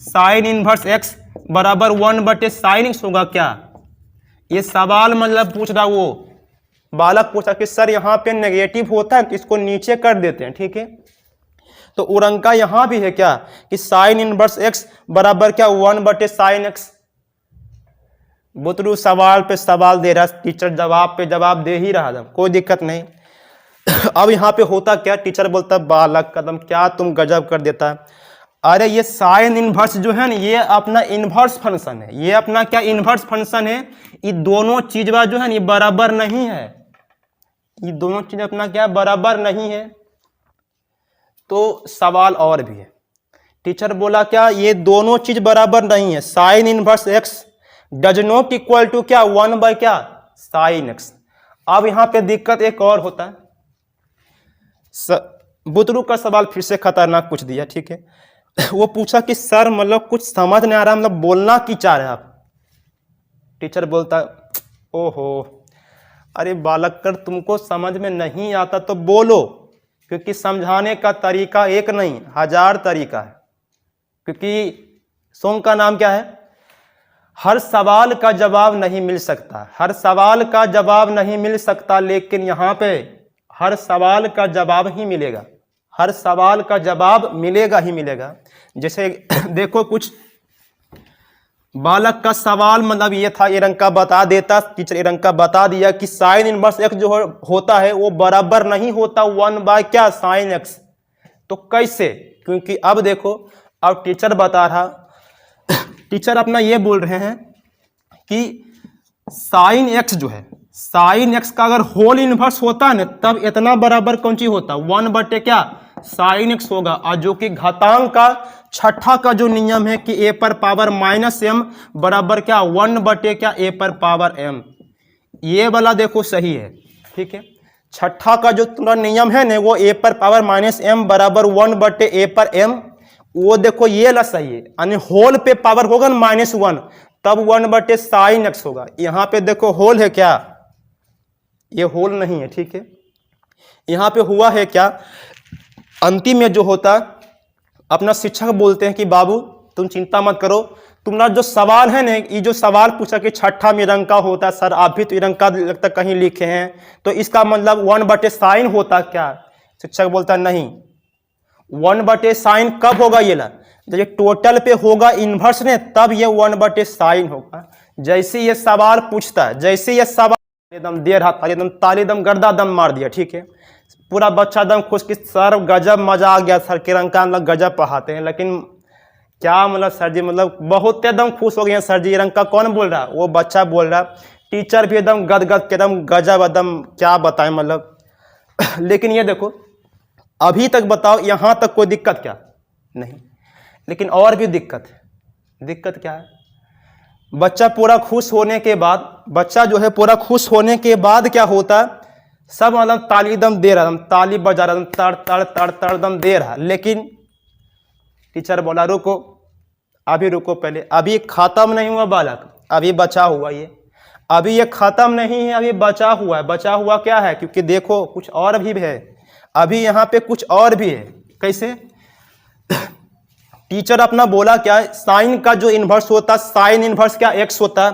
साइन इनवर्स x बराबर 1/sin x होगा क्या, ये सवाल मतलब पूछ रहा वो बालक पूछा कि सर यहाँ पे नेगेटिव होता है तो इसको नीचे कर देते हैं, ठीक है। तो उरंका यहाँ भी है क्या कि साइन इनवर्स x बराबर क्या 1/sin x। बुतरू सवाल पे सवाल दे रहा, टीचर जवाब पे जवाब दे ही रहा था, कोई दिक्कत नहीं। अब यहाँ पे होता क्या, टीचर बोलता बालक कदम क्या तुम गजब कर देता है, अरे ये साइन इनवर्स जो है ना ये अपना इनवर्स फंक्शन है, ये अपना क्या इनवर्स फंक्शन है, ये दोनों चीजवा जो है ना ये बराबर नहीं है, ये दोनों चीज अपना क्या बराबर नहीं है। तो सवाल और भी है, टीचर बोला क्या ये दोनों चीज बराबर नहीं है, sine inverse x does not equal to क्या 1 क्या साइन एक्स। अब यहां पे दिक्कत एक और होता है, बुतरू का सवाल फिर से खतरनाक पूछ दिया, ठीक है। वो पूछा कि सर मतलब कुछ समझ नहीं आ रहा, मतलब बोलना की चाह रहे आप। टीचर बोलता ओहो अरे बालक कर तुमको समझ में नहीं आता तो बोलो, क्योंकि समझाने का तरीका एक नहीं 1000 तरीका है। क्योंकि सॉन्ग का नाम क्या है, हर सवाल का जवाब नहीं मिल सकता, हर सवाल का जवाब नहीं मिल सकता, लेकिन यहाँ पे हर सवाल का जवाब ही मिलेगा, हर सवाल का जवाब मिलेगा ही मिलेगा। जैसे देखो कुछ बालक का सवाल मतलब ये था, इरंका बता देता, टीचर इरंका बता दिया कि साइन इनवर्स एक्स जो होता है वो बराबर नहीं होता 1 क्या साइन एक्स। तो कैसे, क्योंकि अब देखो अब टीचर बता रहा, टीचर अपना ये बोल रहे हैं कि साइन एक्स जो है, साइन एक्स का अगर होल इनवर्स होता है ना तब इतना बराबर कौन सी होता 1 क्या साइन एक्स होगा। और जो कि घातांक का छठा का जो नियम है कि a पर पावर -m बराबर क्या 1 क्या a पर पावर m, ये वाला देखो सही है, ठीक है। छठा का जो तुम्हारा नियम है ना वो a पर पावर -m बराबर 1 a पर m, वो देखो ये ला सही है, यानी होल पे पावर होगा ना -1 तब 1 साइन एक्स होगा। यहाँ पे देखो होल है क्या, ये होल नहीं है, ठीक है। यहाँ पे हुआ है क्या, अंतिम में जो होता अपना शिक्षक बोलते हैं कि बाबू तुम चिंता मत करो, तुम्हारा जो सवाल है ना, ये जो सवाल पूछा कि छठा में इरंका होता है, सर आप भी तो इरंका लगता कहीं लिखे हैं, तो इसका मतलब 1 साइन होता क्या। शिक्षक बोलता नहीं, 1 साइन कब होगा, ये ला जब ये टोटल पे होगा इनवर्स ने तब ये 1 साइन होगा। जैसे ये सवाल पूछता है, जैसे ये सवाल एकदम दे रहा था, एकदम ताली दम गर्दा दम मार दिया, ठीक है। पूरा बच्चा दम खुश कि सर गजब मजा आ गया, सर किरंका मतलब गजब पढ़ाते हैं। लेकिन क्या मतलब सर जी मतलब बहुत एकदम खुश हो गए हैं सर जी, इरंका कौन बोल रहा, वो बच्चा बोल रहा, टीचर भी एकदम गदगद के एकदम गजब एकदम क्या बताएं मतलब। लेकिन ये देखो अभी तक बताओ यहाँ तक कोई दिक्कत क्या नहीं, लेकिन और भी दिक्कत है। दिक्कत क्या है, बच्चा पूरा खुश होने के बाद, बच्चा जो है पूरा खुश होने के बाद क्या होता है, सब मतलब ताली दम दे रहा, ताली बजा रहा, तड़ तड़ तड़ तड़ दम दे रहा। लेकिन टीचर बोला रुको, अभी रुको पहले, अभी खत्म नहीं हुआ बालक, अभी बचा हुआ ये, अभी ये खत्म नहीं है, अभी बचा हुआ है। बचा हुआ क्या है, क्योंकि देखो कुछ और भी है, अभी यहाँ पे कुछ और भी है। कैसे? टीचर अपना बोला क्या है, साइन का जो इन्वर्स होता साइन इन्वर्स क्या एक्स होता है,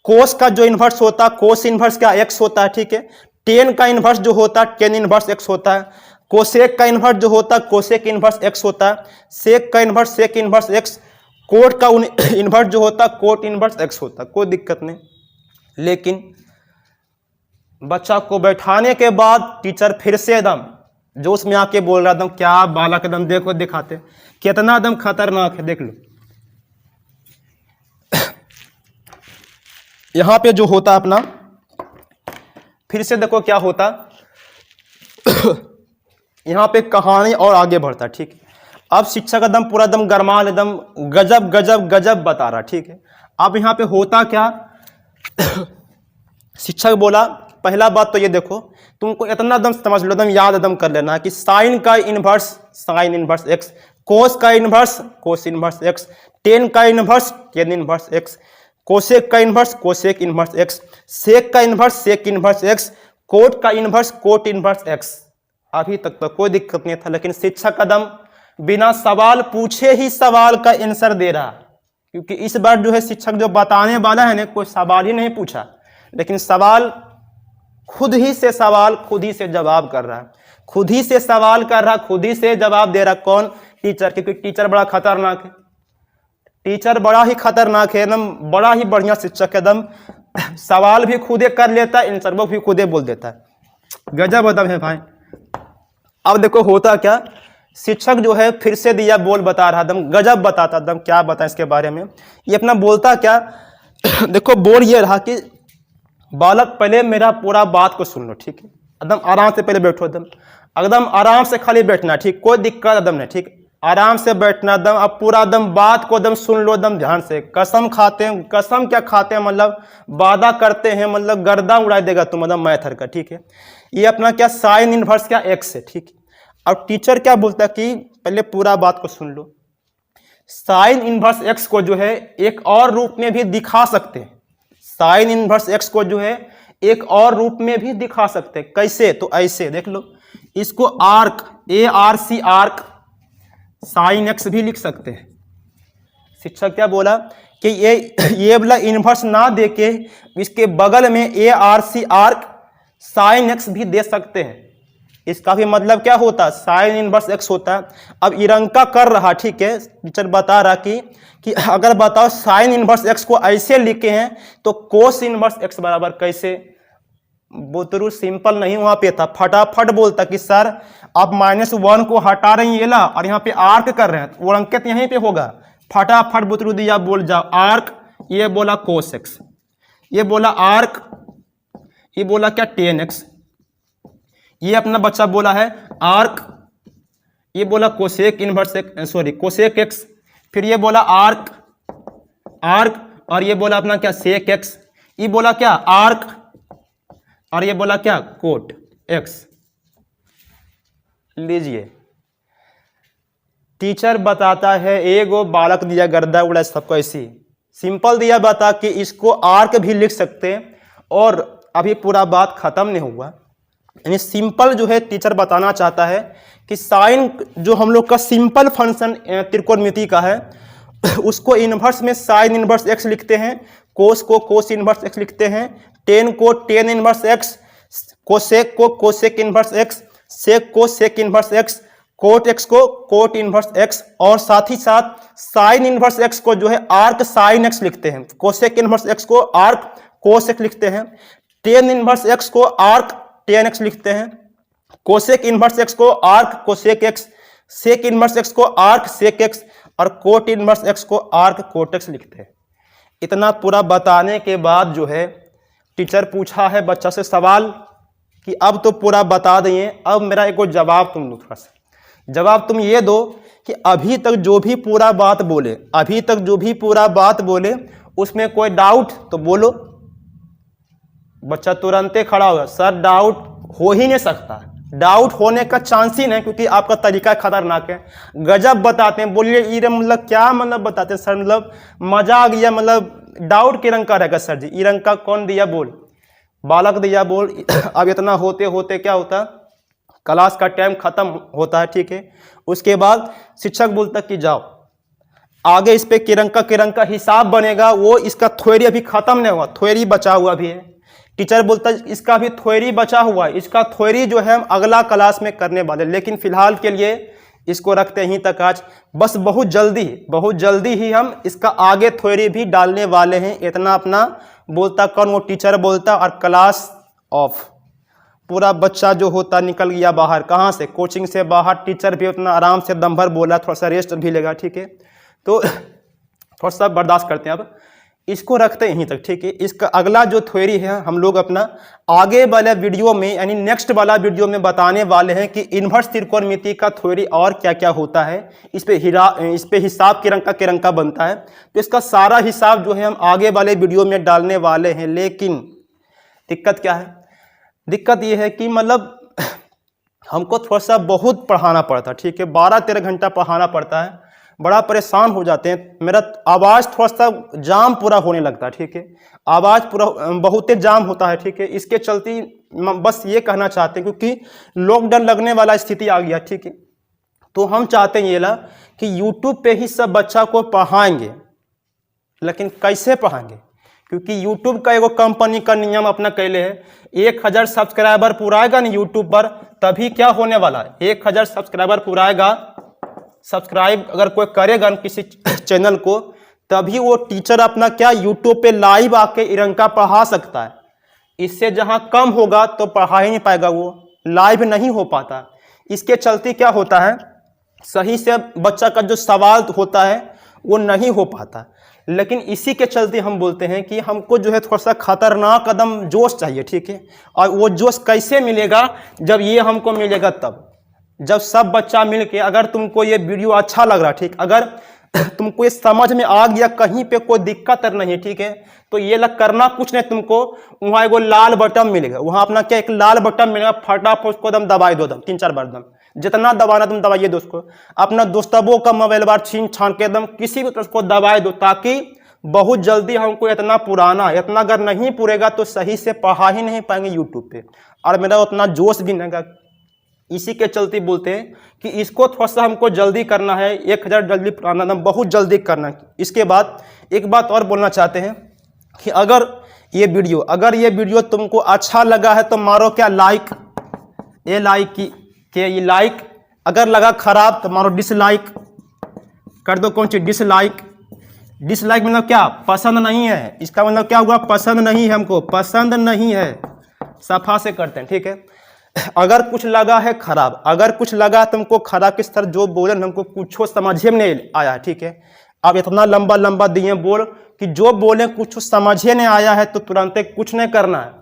कोस का जो इन्वर्स होता कोस इन्वर्स क्या एक्स होता है, ठीक है। टेन का इन्वर्स जो होता टेन इन्वर्स एक्स होता है, कोसेक का इन्वर्स जो होता कोसेक इन्वर्स एक्स होता है, सेक का inverse sec inverse x, cot का इन्वर्स जो होता कोट इन्वर्स एक्स होता। कोई दिक्कत नहीं, लेकिन बच्चा को बैठाने के बाद टीचर फिर से एकदम जोश में आके बोल रहा, एकदम क्या बालक, एकदम देखो दिखाते कितना एकदम खतरनाक है, देख लो। यहां पे जो होता अपना, फिर से देखो क्या होता, यहां पे कहानी और आगे बढ़ता, ठीक है। अब शिक्षक एकदम पूरा एकदम गरमाल, एकदम गजब गजब गजब बता रहा, ठीक है। अब यहां पे होता क्या, शिक्षक बोला पहला बात तो ये देखो, तुमको इतना एकदम समझ लो, एकदम याद एकदम कर लेना कि साइन का inverse sine inverse x, cos का inverse cos inverse x, tan का inverse tan inverse x, cosec का inverse cosec inverse x, sec का inverse sec inverse x, cot का इन्वर्स कोट इन्वर्स एक्स। अभी तक तो कोई दिक्कत नहीं था, लेकिन शिक्षक कदम बिना सवाल पूछे ही सवाल का आंसर दे रहा, क्योंकि इस बार जो है शिक्षक जो बताने वाला है ना, कोई सवाल ही नहीं पूछा, लेकिन सवाल खुद ही से सवाल खुद ही से जवाब कर रहा है, खुद ही से सवाल कर रहा, खुद ही से जवाब दे रहा। कौन? टीचर, क्योंकि टीचर बड़ा खतरनाक है, टीचर बड़ा ही खतरनाक है, एकदम बड़ा ही बढ़िया शिक्षक है, एकदम सवाल भी खुदे कर लेता है, आंसर भी खुदे बोल देता है, गजब अदब है भाई। अब देखो होता क्या, शिक्षक जो है फिर से दिया बोल बता रहा, एकदम गजब बताता, एकदम क्या बता इसके बारे में। ये अपना बोलता क्या, देखो बोल ये रहा कि बालक पहले मेरा पूरा बात को सुन लो, ठीक है। एकदम आराम से पहले बैठो, एकदम आराम से खाली बैठना, ठीक, कोई दिक्कत एकदम नहीं, ठीक, आराम से बैठना एकदम। अब पूरा एकदम बात को एकदम सुन लो एकदम ध्यान से। कसम खाते हैं, कसम क्या खाते हैं, मतलब वादा करते हैं, मतलब गर्दा उड़ा देगा तुम एकदम मैथर का, ठीक है। ये अपना क्या साइन इनवर्स क्या एक्स है, ठीक है। अब टीचर क्या बोलता है कि पहले पूरा बात को सुन लो, साइन इनवर्स एक्स को जो है एक और रूप में भी दिखा सकते हैं, साइन इनवर्स एक्स को जो है एक और रूप में भी दिखा सकते हैं। कैसे? तो ऐसे देख लो, इसको arc ARC arc sine x भी लिख सकते हैं। शिक्षक क्या बोला कि ये वाला इनवर्स ना देके इसके बगल में ARC आर्क साइन एक्स भी दे सकते हैं। इसका भी मतलब क्या होता, साइन इनवर्स एक्स होता है। अब इरंका कर रहा, ठीक है, टीचर बता रहा कि अगर बताओ साइन इनवर्स एक्स को ऐसे लिखे हैं तो कोस इनवर्स एक्स बराबर कैसे। बोतरू सिंपल नहीं वहां पे था, फटाफट बोलता कि सर आप -1 को हटा रहे हैं ये ला, और यहाँ पे आर्क कर रहे हैं, वो अंकित यहीं पे होगा। फटाफट बोतरू दिया बोल जाओ आर्क, ये बोला कोस एक्स, ये बोला आर्क, ये बोला क्या टेन एक्स, ये अपना बच्चा बोला है आर्क, ये बोला cosec inverse x, sorry cosec x, फिर ये बोला आर्क आर्क, और ये बोला अपना क्या सेक एक्स, ये बोला क्या आर्क, और ये बोला क्या कोट एक्स। लीजिए टीचर बताता है एगो बालक दिया गर्दा उड़ा सबको, ऐसी सिंपल दिया बता कि इसको आर्क भी लिख सकते हैं, और अभी पूरा बात खत्म नहीं हुआ। यानी सिंपल जो है टीचर बताना चाहता है कि साइन जो हम लोग का सिंपल फंक्शन त्रिकोणमिति का है, उसको इनवर्स में साइन इनवर्स एक्स लिखते हैं, कोस को कोस इनवर्स एक्स लिखते हैं, टेन को टेन इनवर्स एक्स, कोसेक को कोसेक इनवर्स एक्स, सेक को sec inverse x, cot x को कोट इनवर्स एक्स, और साथ ही साथ साइन इनवर्स एक्स को जो है आर्क साइन एक्स लिखते हैं, कोसेक इनवर्स एक्स को आर्क कोस एक्स लिखते हैं, टेन इनवर्स एक्स को आर्क टेन एक्स लिखते हैं, कोसेक इनवर्स एक्स को arc cosec x, sec inverse x को आर्क सेक एक्स, और कोट इनवर्स एक्स को आर्क कोट एक्स लिखते हैं। इतना पूरा बताने के बाद जो है टीचर पूछा है बच्चा से सवाल कि अब तो पूरा बता दिए, अब मेरा एक जवाब तुम दो, थोड़ा सा जवाब तुम ये दो कि अभी तक जो भी पूरा बात बोले, अभी तक जो भी पूरा बात बोले उसमें कोई डाउट तो बोलो। बच्चा तुरंत खड़ा होगा, सर डाउट हो ही नहीं सकता, डाउट होने का चांस ही नहीं, क्योंकि आपका तरीका खतरनाक है, गजब बताते हैं। बोलिए ये मतलब क्या मतलब बताते हैं सर, मतलब मजा आ गया, मतलब डाउट के रंग का रहेगा सर जी, ई रंग का कौन दिया बोल, बालक दिया बोल। अब इतना होते होते क्या होता, क्लास का टाइम खत्म होता है, ठीक है। उसके बाद शिक्षक बोलता कि जाओ आगे इस पे किरंग का हिसाब बनेगा, वो इसका थ्योरी अभी खत्म नहीं हुआ, थ्योरी बचा हुआ भी है। टीचर बोलता है इसका भी थ्योरी बचा हुआ है, इसका थ्योरी जो है हम अगला क्लास में करने वाले, लेकिन फिलहाल के लिए इसको रखते ही तक आज। बस बहुत जल्दी ही हम इसका आगे थ्योरी भी डालने वाले हैं। इतना अपना बोलता कौन, वो टीचर बोलता, और क्लास ऑफ। पूरा बच्चा जो होता निकल गया बाहर, कहाँ से, कोचिंग से बाहर। टीचर भी उतना आराम से दम भर बोला, थोड़ा सा रेस्ट भी लेगा, ठीक है। तो थोड़ा सा बर्दाश्त करते हैं, अब इसको रखते हैं यहीं तक, ठीक है। इसका अगला जो थ्योरी है हम लोग अपना आगे वाले वीडियो में, यानी नेक्स्ट वाला वीडियो में बताने वाले हैं कि इन्वर्स त्रिकोणमिति का थ्योरी और क्या क्या होता है। इस पे हिसाब किरंग का बनता है, तो इसका सारा हिसाब जो है हम आगे वाले वीडियो में डालने वाले हैं। लेकिन दिक्कत क्या है, दिक्कत ये है कि मतलब हमको थोड़ा सा बहुत पढ़ाना पड़ता है, ठीक है। 12-13 घंटा पढ़ाना पड़ता है, बड़ा परेशान हो जाते हैं। मेरा आवाज़ थोड़ा सा जाम पूरा होने लगता है, ठीक है। आवाज़ पूरा बहुत जाम होता है, ठीक है। इसके चलते बस ये कहना चाहते हैं, क्योंकि लॉकडाउन लगने वाला स्थिति आ गया, ठीक है। तो हम चाहते हैं ये ला कि यूट्यूब पे ही सब बच्चा को पढ़ाएंगे, लेकिन कैसे पढ़ाएंगे, क्योंकि यूट्यूब का एगो कंपनी का नियम अपना कैले है, 1000 सब्सक्राइबर पुराएगा ना यूट्यूब पर, तभी क्या होने वाला है, 1000 सब्सक्राइबर पुराएगा, सब्सक्राइब अगर कोई करेगा किसी चैनल को, तभी वो टीचर अपना क्या यूट्यूब पे लाइव आके इरंका पढ़ा सकता है। इससे जहां कम होगा तो पढ़ा ही नहीं पाएगा, वो लाइव नहीं हो पाता। इसके चलते क्या होता है, सही से बच्चा का जो सवाल होता है वो नहीं हो पाता। लेकिन इसी के चलते हम बोलते हैं कि हमको जो है थोड़ा सा खतरनाक कदम जोश चाहिए, ठीक है। और वो जोश कैसे मिलेगा, जब ये हमको मिलेगा तब, जब सब बच्चा मिलके, अगर तुमको ये वीडियो अच्छा लग रहा, ठीक, अगर तुमको ये समझ में आ गया, कहीं पे कोई दिक्कत नहीं, ठीक है, तो ये लग करना कुछ नहीं, तुमको वहाँ एगो लाल बटन मिलेगा, वहाँ अपना क्या एक लाल बटन मिलेगा, फटाफट उसको दम दबाई दो, दम 3-4 बार दम, जितना दबाना तुम दबाइए दो उसको। अपना दोस्तों का मोबाइल बार छीन छान के दम किसी भी तरह उसको दबाए दो, ताकि बहुत जल्दी हमको इतना अगर नहीं पुरेगा तो सही से पढ़ा ही नहीं पाएंगे यूट्यूब पे, और मेरा उतना जोश भी नहीं। इसी के चलते बोलते हैं कि इसको थोड़ा सा हमको जल्दी करना है, 1000 जल्दी पुराना, बहुत जल्दी करना है। इसके बाद एक बात और बोलना चाहते हैं कि अगर ये वीडियो तुमको अच्छा लगा है तो मारो क्या लाइक, ये लाइक ये लाइक, अगर लगा खराब तो मारो डिसलाइक कर दो। कौन सी डिसलाइक मतलब क्या, पसंद नहीं है, इसका मतलब क्या हुआ, पसंद नहीं है, हमको पसंद नहीं है, सफा से करते हैं, ठीक है। अगर कुछ लगा है खराब, अगर कुछ लगा तुमको खराब किस तरह जो बोले हमको कुछ समझे में नहीं आया, ठीक है। अब इतना लंबा दिए बोल कि जो बोले कुछ समझे नहीं आया है तो तुरंत कुछ नहीं करना है,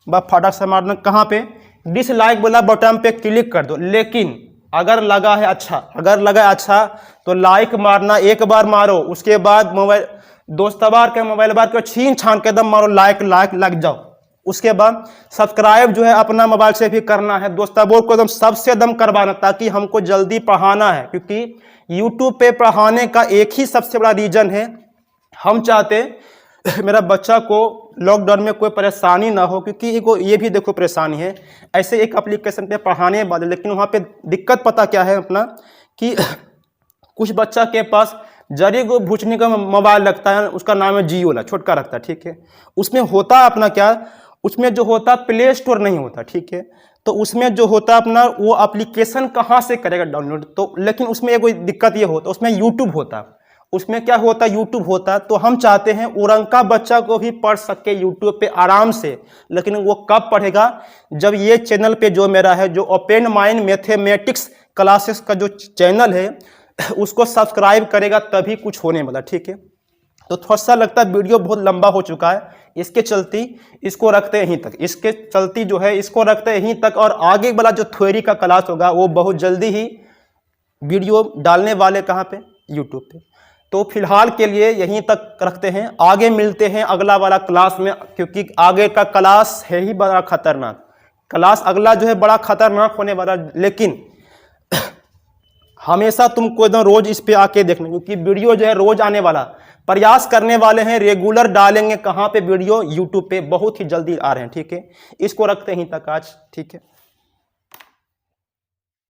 बस फटाक से मारना, कहाँ पे, डिसलाइक बोला बटन पे क्लिक कर दो। लेकिन अगर लगा है अच्छा तो लाइक मारना, एक बार मारो, उसके बाद मोबाइल दोस्तवार के मोबाइल बार को छीन छान के दम मारो, लाइक लग जाओ। उसके बाद सब्सक्राइब जो है अपना मोबाइल से भी करना है, दोस्तों को एकदम सबसे दम करवाना, ताकि हमको जल्दी पढ़ाना है। क्योंकि यूट्यूब पे पढ़ाने का एक ही सबसे बड़ा रीजन है, हम चाहते मेरा बच्चा को लॉकडाउन में कोई परेशानी ना हो, क्योंकि ये भी देखो परेशानी है, ऐसे एक एप्लीकेशन पे पढ़ाने वाले, लेकिन वहाँ पे दिक्कत पता क्या है अपना, कि कुछ बच्चा के पास जरी को भूचने का मोबाइल लगता है, उसका नाम है जियो ला, छोटका रखता है, ठीक है। उसमें होता अपना क्या, उसमें जो होता प्ले स्टोर नहीं होता, ठीक है। तो उसमें जो होता अपना वो एप्लीकेशन कहाँ से करेगा डाउनलोड, तो लेकिन उसमें एक दिक्कत ये होता, उसमें यूट्यूब होता, उसमें क्या होता, यूट्यूब होता। तो हम चाहते हैं उरंका बच्चा को भी पढ़ सके यूट्यूब पे आराम से, लेकिन वो कब पढ़ेगा, जब ये चैनल पे जो मेरा है, जो ओपन माइंड मैथमेटिक्स क्लासेस का जो चैनल है उसको सब्सक्राइब करेगा, तभी कुछ होने वाला, ठीक है। तो थोड़ा सा लगता है वीडियो बहुत लंबा हो चुका है, इसके चलती इसको रखते हैं यहीं तक, इसके चलती जो है इसको रखते हैं यहीं तक। और आगे वाला जो थ्योरी का क्लास होगा वो बहुत जल्दी ही वीडियो डालने वाले, कहाँ पे, यूट्यूब पे। तो फिलहाल के लिए यहीं तक रखते हैं, आगे मिलते हैं अगला वाला क्लास में, क्योंकि आगे का क्लास है ही बड़ा खतरनाक क्लास, अगला जो है बड़ा खतरनाक होने वाला। लेकिन हमेशा तुमको एकदम रोज इस पे आके देखना, क्योंकि वीडियो जो है रोज आने वाला, प्रयास करने वाले हैं रेगुलर डालेंगे। कहाँ पे वीडियो? यूट्यूब पे बहुत ही जल्दी आ रहे हैं, ठीक है। इसको रखते ही तक आज, ठीक है।